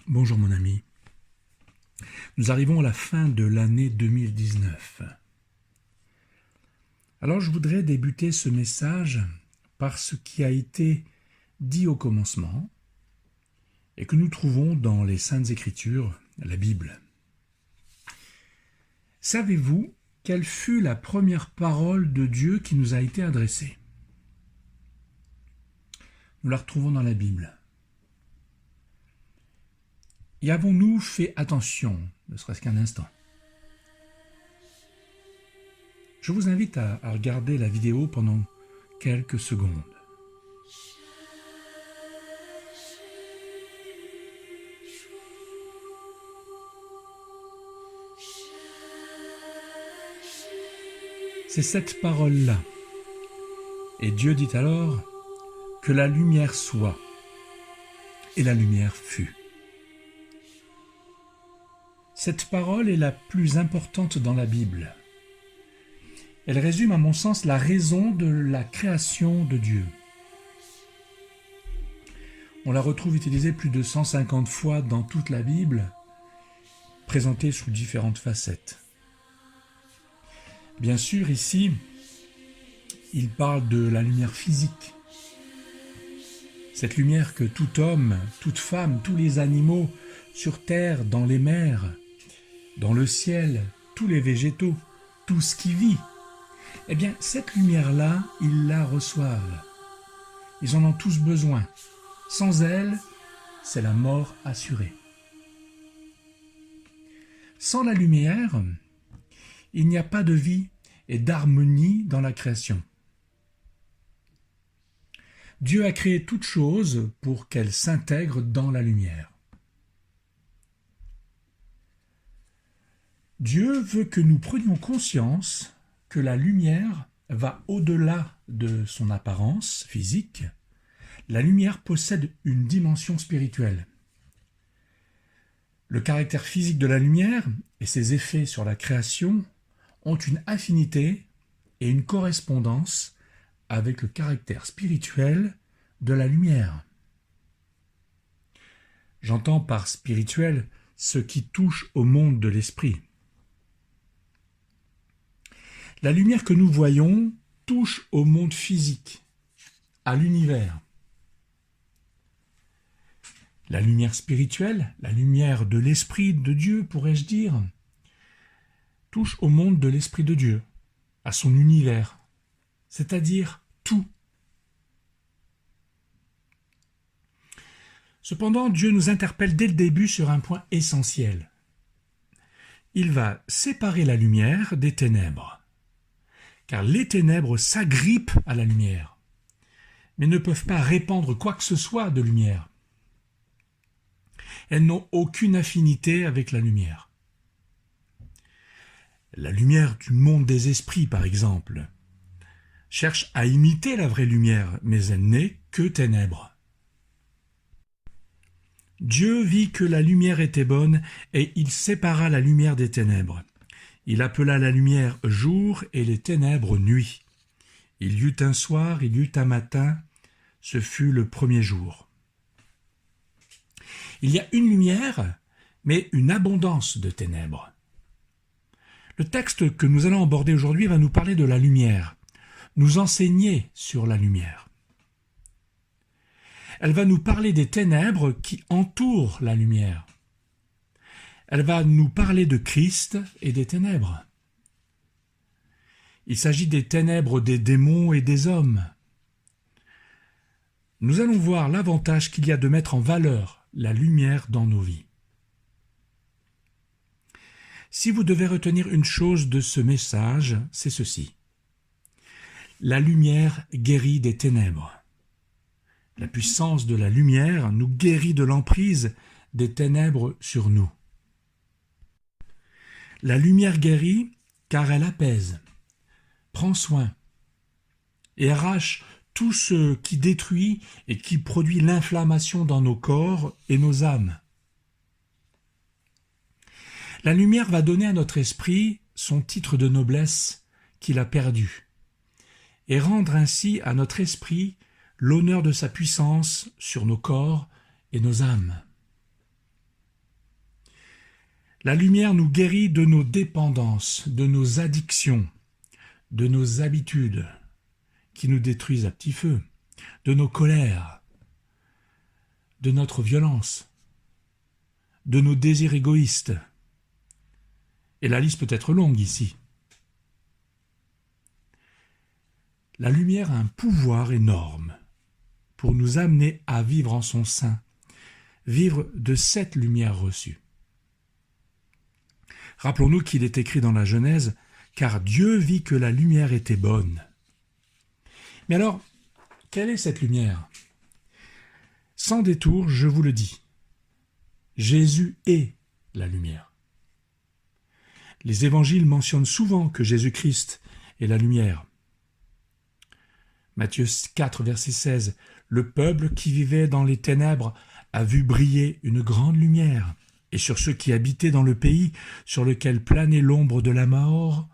Bonjour mon ami. Nous arrivons à la fin de l'année 2019. Alors je voudrais débuter ce message par ce qui a été dit au commencement et que nous trouvons dans les Saintes Écritures, la Bible. Savez-vous quelle fut la première parole de Dieu qui nous a été adressée? Nous la retrouvons dans la Bible. Y avons-nous fait attention, ne serait-ce qu'un instant? Je vous invite à regarder la vidéo pendant quelques secondes. C'est cette parole-là. Et Dieu dit alors que la lumière soit, et la lumière fut. Cette parole est la plus importante dans la Bible. Elle résume à mon sens la raison de la création de Dieu. On la retrouve utilisée plus de 150 fois dans toute la Bible, présentée sous différentes facettes. Bien sûr, ici, il parle de la lumière physique. Cette lumière que tout homme, toute femme, tous les animaux sur terre, dans les mers, dans le ciel, tous les végétaux, tout ce qui vit, eh bien, cette lumière-là, ils la reçoivent. Ils en ont tous besoin. Sans elle, c'est la mort assurée. Sans la lumière, il n'y a pas de vie et d'harmonie dans la création. Dieu a créé toutes choses pour qu'elles s'intègrent dans la lumière. Dieu veut que nous prenions conscience que la lumière va au-delà de son apparence physique. La lumière possède une dimension spirituelle. Le caractère physique de la lumière et ses effets sur la création ont une affinité et une correspondance avec le caractère spirituel de la lumière. J'entends par spirituel ce qui touche au monde de l'esprit. La lumière que nous voyons touche au monde physique, à l'univers. La lumière spirituelle, la lumière de l'Esprit de Dieu, pourrais-je dire, touche au monde de l'Esprit de Dieu, à son univers, c'est-à-dire tout. Cependant, Dieu nous interpelle dès le début sur un point essentiel. Il va séparer la lumière des ténèbres. Car les ténèbres s'agrippent à la lumière, mais ne peuvent pas répandre quoi que ce soit de lumière. Elles n'ont aucune affinité avec la lumière. La lumière du monde des esprits, par exemple, cherche à imiter la vraie lumière, mais elle n'est que ténèbres. Dieu vit que la lumière était bonne, et il sépara la lumière des ténèbres. Il appela la lumière jour et les ténèbres nuit. Il y eut un soir, il y eut un matin, ce fut le premier jour. Il y a une lumière, mais une abondance de ténèbres. Le texte que nous allons aborder aujourd'hui va nous parler de la lumière, nous enseigner sur la lumière. Elle va nous parler des ténèbres qui entourent la lumière. Elle va nous parler de Christ et des ténèbres. Il s'agit des ténèbres des démons et des hommes. Nous allons voir l'avantage qu'il y a de mettre en valeur la lumière dans nos vies. Si vous devez retenir une chose de ce message, c'est ceci. La lumière guérit des ténèbres. La puissance de la lumière nous guérit de l'emprise des ténèbres sur nous. La lumière guérit car elle apaise, prend soin et arrache tout ce qui détruit et qui produit l'inflammation dans nos corps et nos âmes. La lumière va donner à notre esprit son titre de noblesse qu'il a perdu et rendre ainsi à notre esprit l'honneur de sa puissance sur nos corps et nos âmes. La lumière nous guérit de nos dépendances, de nos addictions, de nos habitudes qui nous détruisent à petit feu, de nos colères, de notre violence, de nos désirs égoïstes. Et la liste peut être longue ici. La lumière a un pouvoir énorme pour nous amener à vivre en son sein, vivre de cette lumière reçue. Rappelons-nous qu'il est écrit dans la Genèse « Car Dieu vit que la lumière était bonne ». Mais alors, quelle est cette lumière? Sans détour, je vous le dis, Jésus est la lumière. Les évangiles mentionnent souvent que Jésus-Christ est la lumière. Matthieu 4, verset 16, « Le peuple qui vivait dans les ténèbres a vu briller une grande lumière, et sur ceux qui habitaient dans le pays sur lequel planait l'ombre de la mort,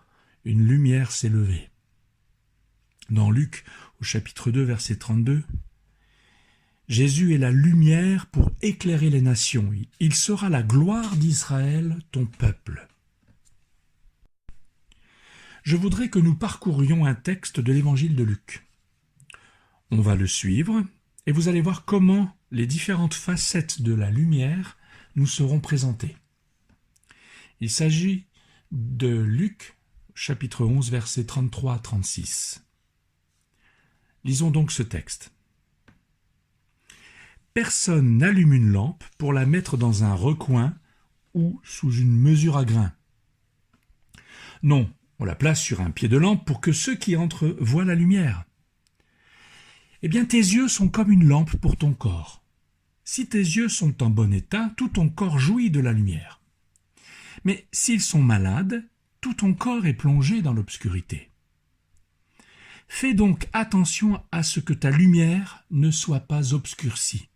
une lumière s'est levée. » Dans Luc, au chapitre 2, verset 32, « Jésus est la lumière pour éclairer les nations. Il sera la gloire d'Israël, ton peuple. » Je voudrais que nous parcourions un texte de l'évangile de Luc. On va le suivre et vous allez voir comment les différentes facettes de la lumière nous seront présentées. Il s'agit de Luc, chapitre 11, versets 33 à 36. Lisons donc ce texte. « Personne n'allume une lampe pour la mettre dans un recoin ou sous une mesure à grains. Non, on la place sur un pied de lampe pour que ceux qui entrent voient la lumière. Eh bien, tes yeux sont comme une lampe pour ton corps. Si tes yeux sont en bon état, tout ton corps jouit de la lumière. Mais s'ils sont malades, tout ton corps est plongé dans l'obscurité. Fais donc attention à ce que ta lumière ne soit pas obscurcie.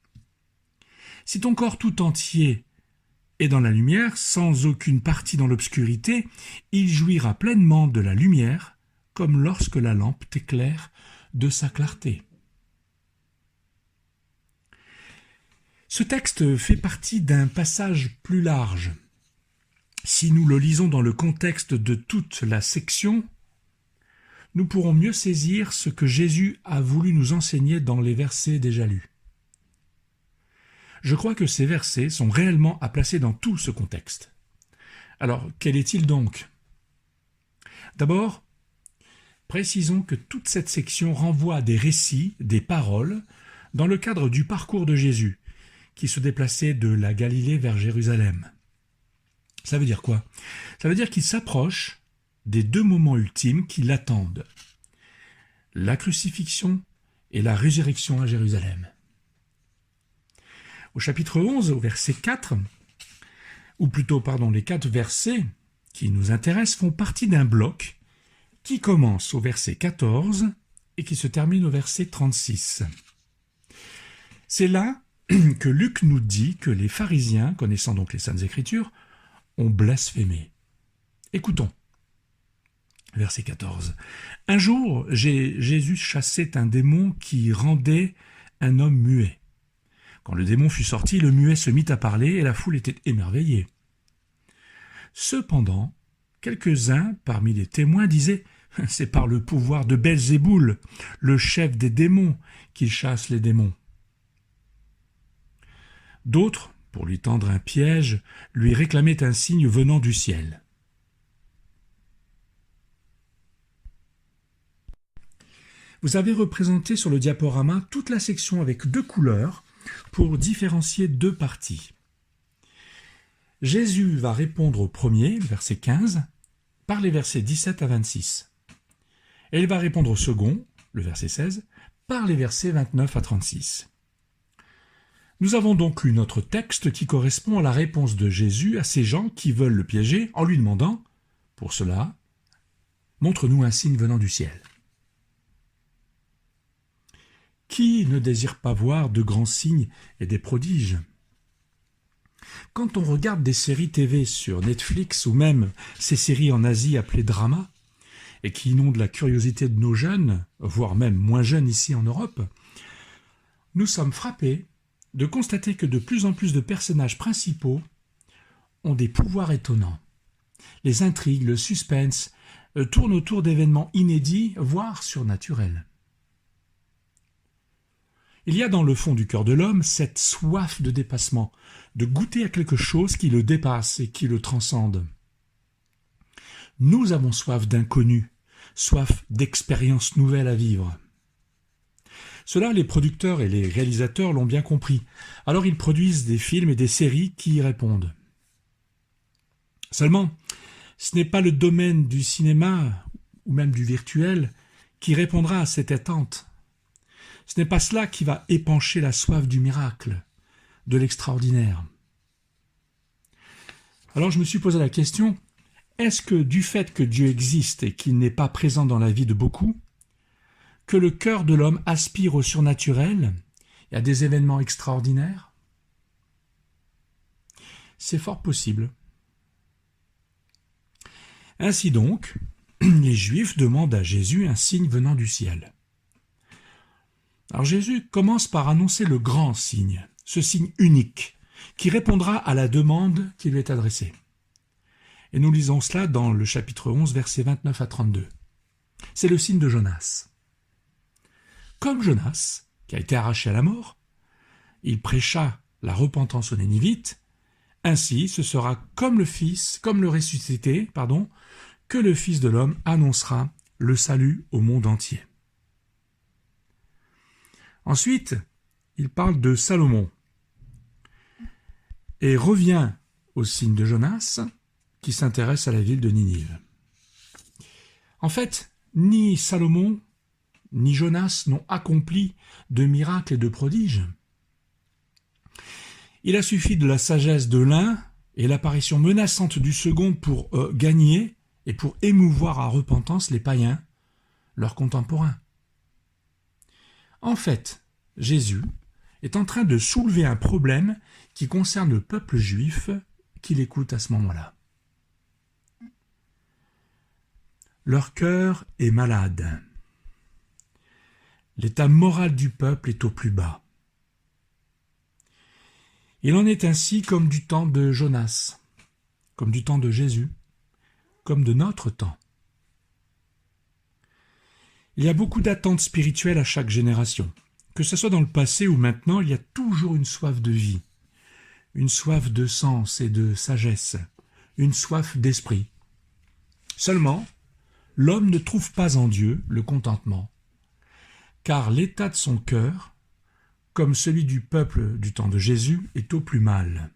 Si ton corps tout entier est dans la lumière, sans aucune partie dans l'obscurité, il jouira pleinement de la lumière, comme lorsque la lampe t'éclaire de sa clarté. » Ce texte fait partie d'un passage plus large. Si nous le lisons dans le contexte de toute la section, nous pourrons mieux saisir ce que Jésus a voulu nous enseigner dans les versets déjà lus. Je crois que ces versets sont réellement à placer dans tout ce contexte. Alors, quel est-il donc? D'abord, précisons que toute cette section renvoie à des récits, des paroles, dans le cadre du parcours de Jésus, qui se déplaçait de la Galilée vers Jérusalem. Ça veut dire quoi? Ça veut dire qu'il s'approche des deux moments ultimes qui l'attendent, la crucifixion et la résurrection à Jérusalem. Au chapitre 11, au verset 4, les 4 versets qui nous intéressent font partie d'un bloc qui commence au verset 14 et qui se termine au verset 36. C'est là que Luc nous dit que les pharisiens, connaissant donc les Saintes Écritures, ont blasphémé. Écoutons. Verset 14. « Un jour, Jésus chassait un démon qui rendait un homme muet. Quand le démon fut sorti, le muet se mit à parler et la foule était émerveillée. Cependant, quelques-uns parmi les témoins disaient « C'est par le pouvoir de Belzéboul, le chef des démons, qu'il chasse les démons. » D'autres, pour lui tendre un piège, lui réclamaient un signe venant du ciel. Vous avez représenté sur le diaporama toute la section avec 2 couleurs pour différencier 2 parties. Jésus va répondre au premier, le verset 15, par les versets 17 à 26. Et il va répondre au second, le verset 16, par les versets 29 à 36. Nous avons donc eu notre texte qui correspond à la réponse de Jésus à ces gens qui veulent le piéger en lui demandant, pour cela, « Montre-nous un signe venant du ciel. » Qui ne désire pas voir de grands signes et des prodiges? Quand on regarde des séries TV sur Netflix ou même ces séries en Asie appelées dramas, et qui inondent la curiosité de nos jeunes, voire même moins jeunes ici en Europe, nous sommes frappés de constater que de plus en plus de personnages principaux ont des pouvoirs étonnants. Les intrigues, le suspense tournent autour d'événements inédits, voire surnaturels. Il y a dans le fond du cœur de l'homme cette soif de dépassement, de goûter à quelque chose qui le dépasse et qui le transcende. Nous avons soif d'inconnu, soif d'expériences nouvelles à vivre. Cela, les producteurs et les réalisateurs l'ont bien compris. Alors ils produisent des films et des séries qui y répondent. Seulement, ce n'est pas le domaine du cinéma, ou même du virtuel, qui répondra à cette attente. Ce n'est pas cela qui va épancher la soif du miracle, de l'extraordinaire. Alors je me suis posé la question, est-ce que du fait que Dieu existe et qu'il n'est pas présent dans la vie de beaucoup, que le cœur de l'homme aspire au surnaturel et à des événements extraordinaires? C'est fort possible. Ainsi donc, les Juifs demandent à Jésus un signe venant du ciel. Alors Jésus commence par annoncer le grand signe, ce signe unique, qui répondra à la demande qui lui est adressée. Et nous lisons cela dans le chapitre 11, versets 29 à 32. C'est le signe de Jonas. Comme Jonas, qui a été arraché à la mort, il prêcha la repentance aux Nénivites. Ainsi, ce sera comme le ressuscité, que le Fils de l'homme annoncera le salut au monde entier. Ensuite, il parle de Salomon et revient au signe de Jonas qui s'intéresse à la ville de Ninive. En fait, ni Salomon ni Jonas n'ont accompli de miracles et de prodiges. Il a suffi de la sagesse de l'un et l'apparition menaçante du second pour gagner et pour émouvoir à repentance les païens, leurs contemporains. En fait, Jésus est en train de soulever un problème qui concerne le peuple juif qui l'écoute à ce moment-là. Leur cœur est malade. L'état moral du peuple est au plus bas. Il en est ainsi comme du temps de Jonas, comme du temps de Jésus, comme de notre temps. Il y a beaucoup d'attentes spirituelles à chaque génération. Que ce soit dans le passé ou maintenant, il y a toujours une soif de vie, une soif de sens et de sagesse, une soif d'esprit. Seulement, l'homme ne trouve pas en Dieu le contentement, car l'état de son cœur, comme celui du peuple du temps de Jésus, est au plus mal.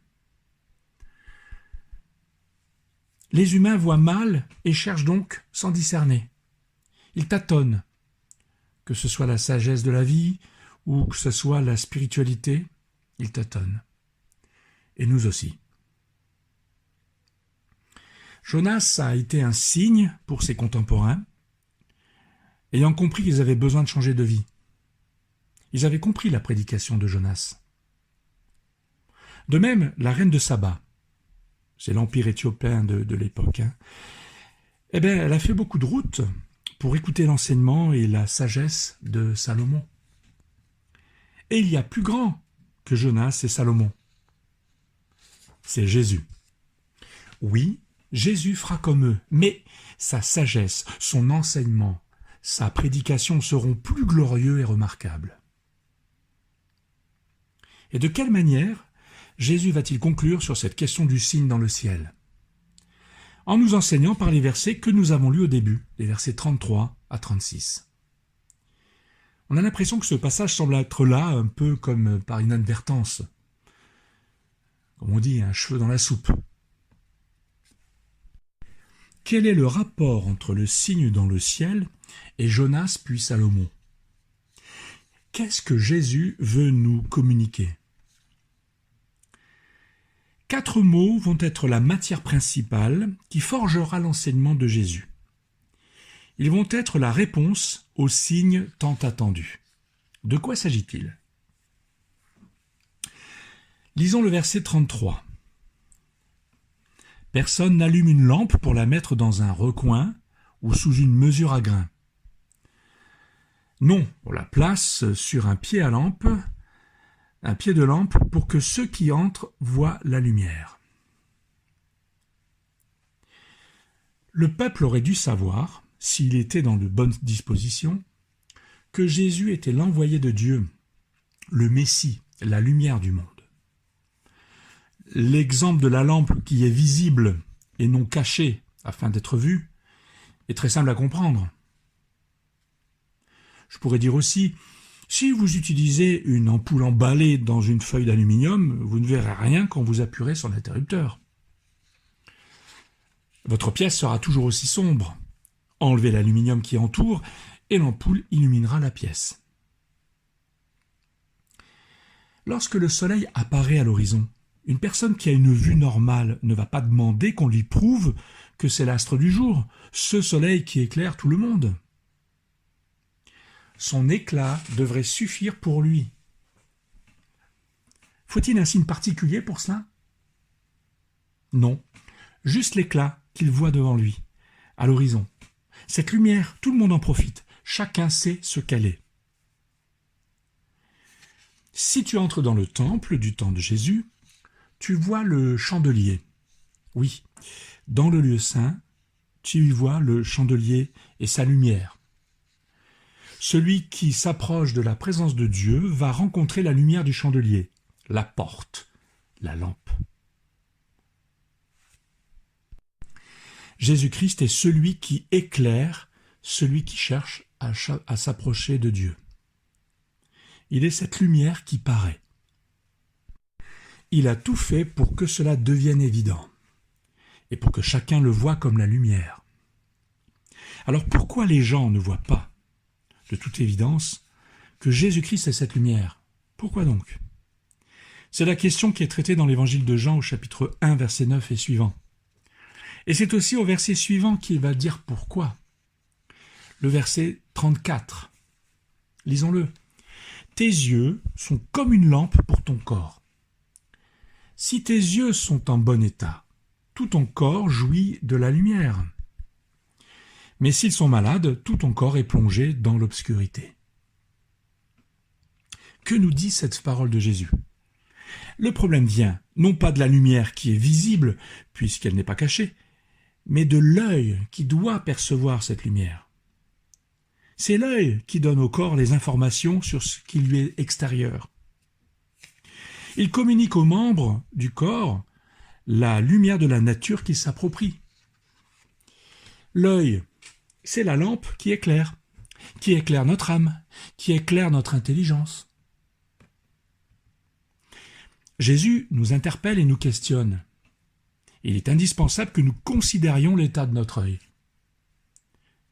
Les humains voient mal et cherchent donc sans discerner. Ils tâtonnent, que ce soit la sagesse de la vie ou que ce soit la spiritualité, ils tâtonnent. Et nous aussi. Jonas a été un signe pour ses contemporains, ayant compris qu'ils avaient besoin de changer de vie. Ils avaient compris la prédication de Jonas. De même, la reine de Saba, c'est l'empire éthiopien de l'époque, elle a fait beaucoup de route pour écouter l'enseignement et la sagesse de Salomon. Et il y a plus grand que Jonas et Salomon. C'est Jésus. Oui, Jésus fera comme eux, mais sa sagesse, son enseignement, sa prédication seront plus glorieux et remarquables. Et de quelle manière Jésus va-t-il conclure sur cette question du signe dans le ciel? En nous enseignant par les versets que nous avons lus au début, les versets 33 à 36. On a l'impression que ce passage semble être là un peu comme par inadvertance. Comme on dit, un cheveu dans la soupe. Quel est le rapport entre le signe dans le ciel et Jonas puis Salomon? Qu'est-ce que Jésus veut nous communiquer? 4 mots vont être la matière principale qui forgera l'enseignement de Jésus. Ils vont être la réponse au signe tant attendu. De quoi s'agit-il? Lisons le verset 33. « Personne n'allume une lampe pour la mettre dans un recoin ou sous une mesure à grains. Non, on la place sur un pied de lampe pour que ceux qui entrent voient la lumière. » Le peuple aurait dû savoir, s'il était dans de bonnes dispositions, que Jésus était l'envoyé de Dieu, le Messie, la lumière du monde. L'exemple de la lampe qui est visible et non cachée afin d'être vue est très simple à comprendre. Je pourrais dire aussi, si vous utilisez une ampoule emballée dans une feuille d'aluminium, vous ne verrez rien quand vous appuierez sur l'interrupteur. Votre pièce sera toujours aussi sombre. Enlevez l'aluminium qui entoure et l'ampoule illuminera la pièce. Lorsque le soleil apparaît à l'horizon, une personne qui a une vue normale ne va pas demander qu'on lui prouve que c'est l'astre du jour, ce soleil qui éclaire tout le monde. Son éclat devrait suffire pour lui. Faut-il un signe particulier pour cela? Non, juste l'éclat qu'il voit devant lui, à l'horizon. Cette lumière, tout le monde en profite, chacun sait ce qu'elle est. Si tu entres dans le temple du temps de Jésus, tu vois le chandelier. Oui, dans le lieu saint, tu y vois le chandelier et sa lumière. Celui qui s'approche de la présence de Dieu va rencontrer la lumière du chandelier, la porte, la lampe. Jésus-Christ est celui qui éclaire, celui qui cherche à s'approcher de Dieu. Il est cette lumière qui paraît. Il a tout fait pour que cela devienne évident et pour que chacun le voie comme la lumière. Alors pourquoi les gens ne voient pas, de toute évidence, que Jésus-Christ est cette lumière? Pourquoi donc? C'est la question qui est traitée dans l'évangile de Jean au chapitre 1, verset 9 et suivant. Et c'est aussi au verset suivant qu'il va dire pourquoi. Le verset 34. Lisons-le. « Tes yeux sont comme une lampe pour ton corps. Si tes yeux sont en bon état, tout ton corps jouit de la lumière. Mais s'ils sont malades, tout ton corps est plongé dans l'obscurité. » Que nous dit cette parole de Jésus? Le problème vient non pas de la lumière qui est visible, puisqu'elle n'est pas cachée, mais de l'œil qui doit percevoir cette lumière. C'est l'œil qui donne au corps les informations sur ce qui lui est extérieur. Il communique aux membres du corps la lumière de la nature qui s'approprie. L'œil, c'est la lampe qui éclaire notre âme, qui éclaire notre intelligence. Jésus nous interpelle et nous questionne. Il est indispensable que nous considérions l'état de notre œil.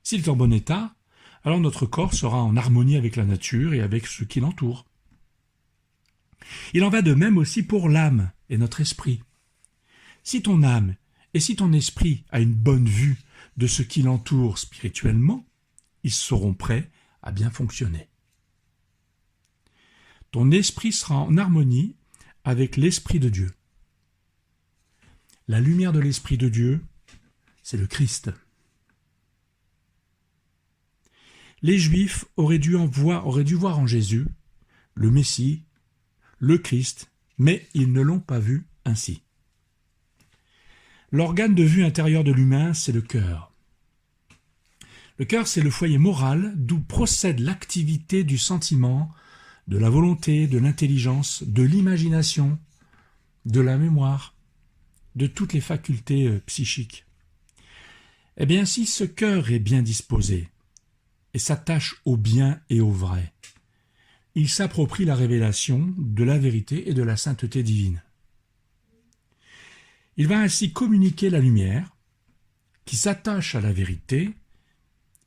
S'il est en bon état, alors notre corps sera en harmonie avec la nature et avec ce qui l'entoure. Il en va de même aussi pour l'âme et notre esprit. Si ton âme et si ton esprit a une bonne vue de ce qui l'entoure spirituellement, ils seront prêts à bien fonctionner. Ton esprit sera en harmonie avec l'Esprit de Dieu. La lumière de l'Esprit de Dieu, c'est le Christ. Les Juifs auraient dû voir en Jésus le Messie, le Christ, mais ils ne l'ont pas vu ainsi. L'organe de vue intérieur de l'humain, c'est le cœur. Le cœur, c'est le foyer moral d'où procède l'activité du sentiment, de la volonté, de l'intelligence, de l'imagination, de la mémoire, de toutes les facultés psychiques. Eh bien, si ce cœur est bien disposé et s'attache au bien et au vrai, il s'approprie la révélation de la vérité et de la sainteté divine. Il va ainsi communiquer la lumière qui s'attache à la vérité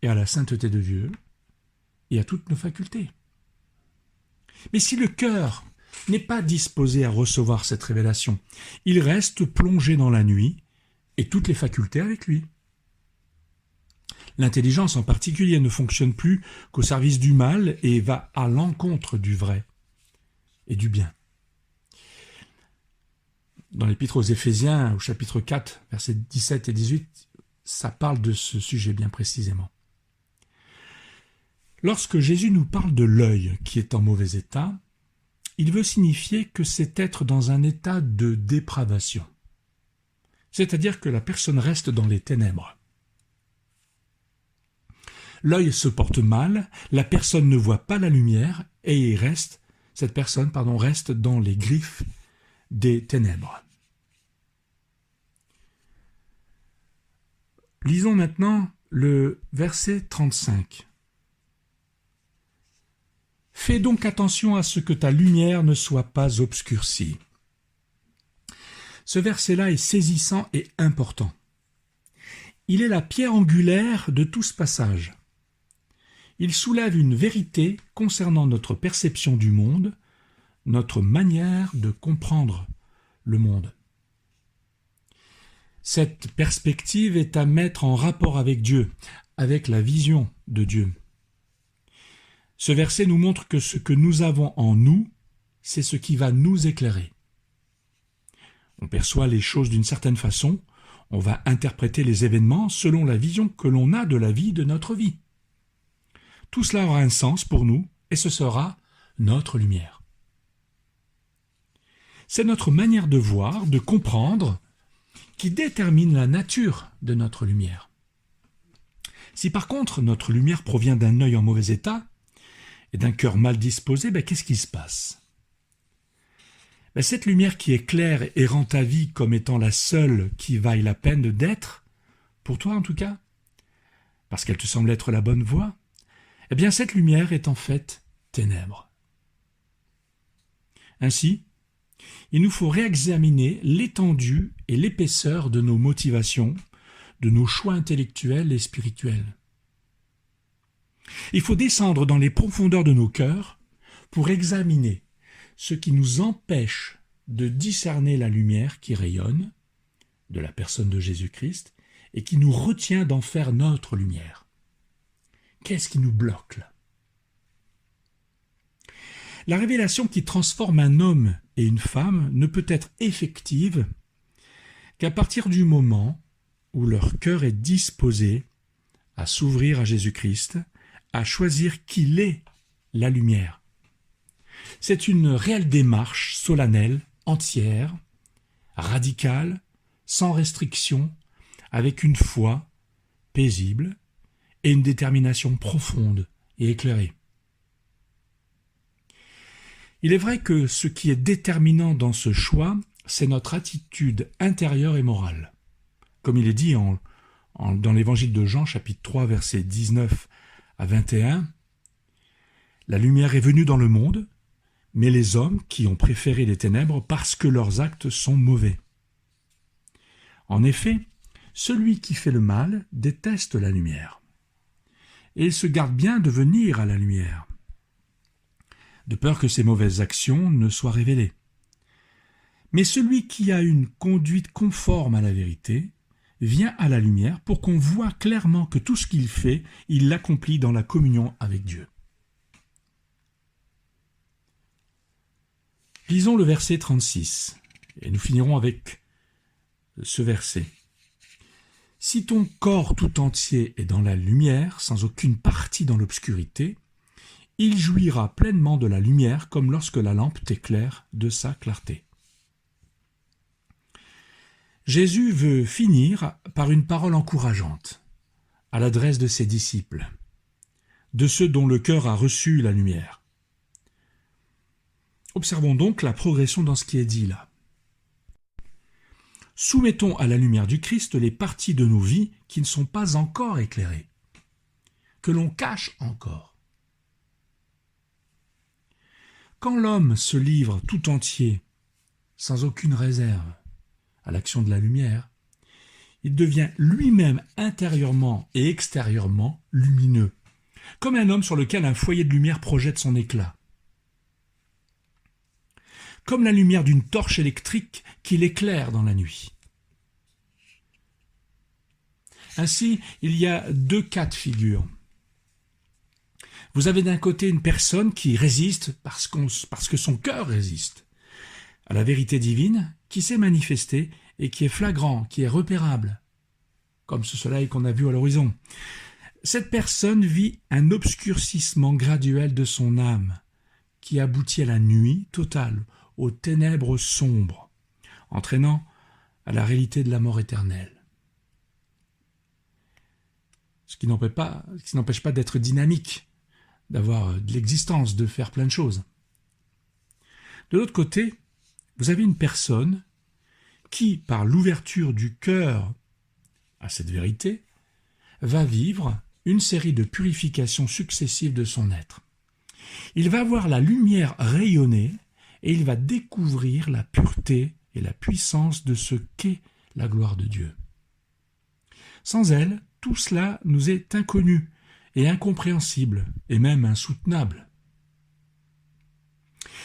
et à la sainteté de Dieu et à toutes nos facultés. Mais si le cœur n'est pas disposé à recevoir cette révélation, il reste plongé dans la nuit et toutes les facultés avec lui. L'intelligence en particulier ne fonctionne plus qu'au service du mal et va à l'encontre du vrai et du bien. Dans l'Épître aux Éphésiens, au chapitre 4, versets 17 et 18, ça parle de ce sujet bien précisément. Lorsque Jésus nous parle de l'œil qui est en mauvais état, il veut signifier que c'est être dans un état de dépravation. C'est-à-dire que la personne reste dans les ténèbres. L'œil se porte mal, la personne ne voit pas la lumière et cette personne reste dans les griffes des ténèbres. Lisons maintenant le verset 35. « Fais donc attention à ce que ta lumière ne soit pas obscurcie. » Ce verset-là est saisissant et important. Il est la pierre angulaire de tout ce passage. Il soulève une vérité concernant notre perception du monde, notre manière de comprendre le monde. Cette perspective est à mettre en rapport avec Dieu, avec la vision de Dieu. Ce verset nous montre que ce que nous avons en nous, c'est ce qui va nous éclairer. On perçoit les choses d'une certaine façon, on va interpréter les événements selon la vision que l'on a de la vie, de notre vie. Tout cela aura un sens pour nous et ce sera notre lumière. C'est notre manière de voir, de comprendre, qui détermine la nature de notre lumière. Si par contre notre lumière provient d'un œil en mauvais état et d'un cœur mal disposé, qu'est-ce qui se passe ? Cette lumière qui est claire et rend ta vie comme étant la seule qui vaille la peine d'être, pour toi en tout cas, parce qu'elle te semble être la bonne voie, cette lumière est en fait ténèbres. Ainsi, il nous faut réexaminer l'étendue et l'épaisseur de nos motivations, de nos choix intellectuels et spirituels. Il faut descendre dans les profondeurs de nos cœurs pour examiner ce qui nous empêche de discerner la lumière qui rayonne de la personne de Jésus-Christ et qui nous retient d'en faire notre lumière. Qu'est-ce qui nous bloque là ? La révélation qui transforme un homme et une femme ne peut être effective qu'à partir du moment où leur cœur est disposé à s'ouvrir à Jésus-Christ, à choisir qu'il est la lumière. C'est une réelle démarche solennelle, entière, radicale, sans restriction, avec une foi paisible et une détermination profonde et éclairée. Il est vrai que ce qui est déterminant dans ce choix, c'est notre attitude intérieure et morale. Comme il est dit dans l'évangile de Jean, chapitre 3, versets 19 à 21, « La lumière est venue dans le monde, mais les hommes qui ont préféré les ténèbres parce que leurs actes sont mauvais. En effet, celui qui fait le mal déteste la lumière, et il se garde bien de venir à la lumière, de peur que ses mauvaises actions ne soient révélées. Mais celui qui a une conduite conforme à la vérité vient à la lumière pour qu'on voit clairement que tout ce qu'il fait, il l'accomplit dans la communion avec Dieu. » Lisons le verset 36, et nous finirons avec ce verset. « Si ton corps tout entier est dans la lumière, sans aucune partie dans l'obscurité, il jouira pleinement de la lumière comme lorsque la lampe t'éclaire de sa clarté. » Jésus veut finir par une parole encourageante à l'adresse de ses disciples, de ceux dont le cœur a reçu la lumière. Observons donc la progression dans ce qui est dit là. Soumettons à la lumière du Christ les parties de nos vies qui ne sont pas encore éclairées, que l'on cache encore. Quand l'homme se livre tout entier, sans aucune réserve, à l'action de la lumière, il devient lui-même intérieurement et extérieurement lumineux, comme un homme sur lequel un foyer de lumière projette son éclat. Comme la lumière d'une torche électrique qui l'éclaire dans la nuit. Ainsi, il y a deux cas de figure. Vous avez d'un côté une personne qui résiste parce que son cœur résiste à la vérité divine qui s'est manifestée et qui est flagrant, qui est repérable, comme ce soleil qu'on a vu à l'horizon. Cette personne vit un obscurcissement graduel de son âme qui aboutit à la nuit totale, aux ténèbres sombres, entraînant à la réalité de la mort éternelle. ce qui n'empêche pas d'être dynamique, d'avoir de l'existence, de faire plein de choses. De l'autre côté, vous avez une personne qui, par l'ouverture du cœur à cette vérité, va vivre une série de purifications successives de son être. Il va voir la lumière rayonner et il va découvrir la pureté et la puissance de ce qu'est la gloire de Dieu. Sans elle, tout cela nous est inconnu et incompréhensible et même insoutenable.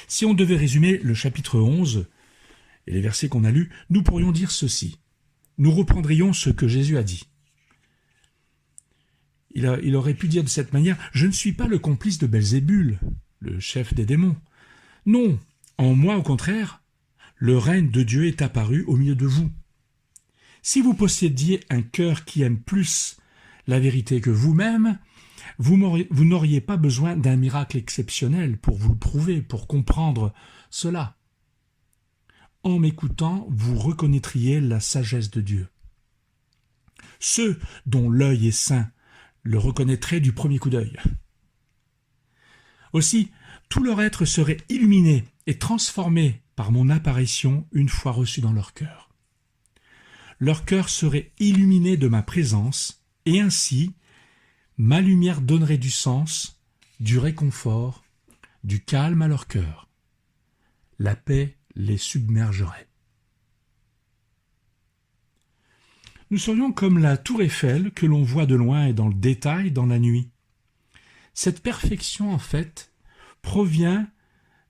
Si on devait résumer le chapitre 11 et les versets qu'on a lus, nous pourrions dire ceci. Nous reprendrions ce que Jésus a dit. Il aurait pu dire de cette manière « Je ne suis pas le complice de Belzébul, le chef des démons. Non, en moi au contraire, le règne de Dieu est apparu au milieu de vous. Si vous possédiez un cœur qui aime plus la vérité que vous-même, vous n'auriez pas besoin d'un miracle exceptionnel pour vous le prouver, pour comprendre cela. En m'écoutant, vous reconnaîtriez la sagesse de Dieu. Ceux dont l'œil est sain le reconnaîtraient du premier coup d'œil. Aussi, tout leur être serait illuminé et transformé par mon apparition une fois reçu dans leur cœur. Leur cœur serait illuminé de ma présence, et ainsi, ma lumière donnerait du sens, du réconfort, du calme à leur cœur. La paix les submergerait. Nous serions comme la tour Eiffel que l'on voit de loin et dans le détail dans la nuit. Cette perfection, en fait, provient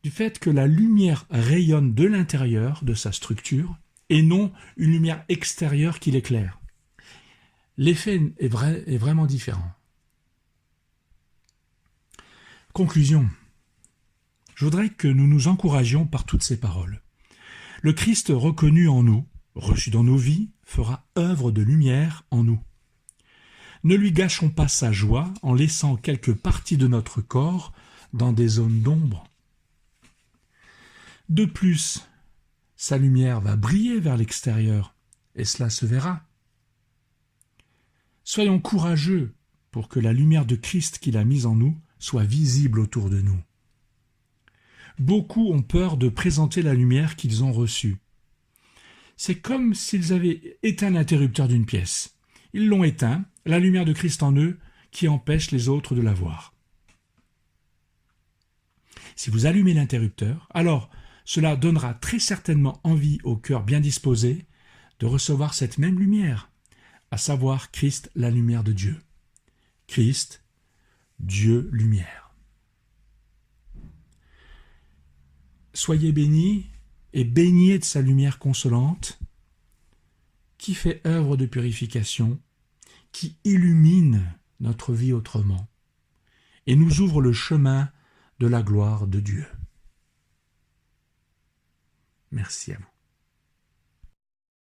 du fait que la lumière rayonne de l'intérieur de sa structure et non une lumière extérieure qui l'éclaire. L'effet est vraiment différent. Conclusion. Je voudrais que nous nous encouragions par toutes ces paroles. Le Christ reconnu en nous, reçu dans nos vies, fera œuvre de lumière en nous. Ne lui gâchons pas sa joie en laissant quelques parties de notre corps dans des zones d'ombre. De plus, sa lumière va briller vers l'extérieur, et cela se verra. Soyons courageux pour que la lumière de Christ qu'il a mise en nous soit visible autour de nous. Beaucoup ont peur de présenter la lumière qu'ils ont reçue. C'est comme s'ils avaient éteint l'interrupteur d'une pièce. Ils l'ont éteint, la lumière de Christ en eux qui empêche les autres de la voir. Si vous allumez l'interrupteur, alors cela donnera très certainement envie au cœur bien disposé de recevoir cette même lumière, à savoir Christ, la lumière de Dieu. Christ, Dieu, lumière. Soyez bénis et baignez de sa lumière consolante qui fait œuvre de purification, qui illumine notre vie autrement et nous ouvre le chemin de la gloire de Dieu. Merci à vous.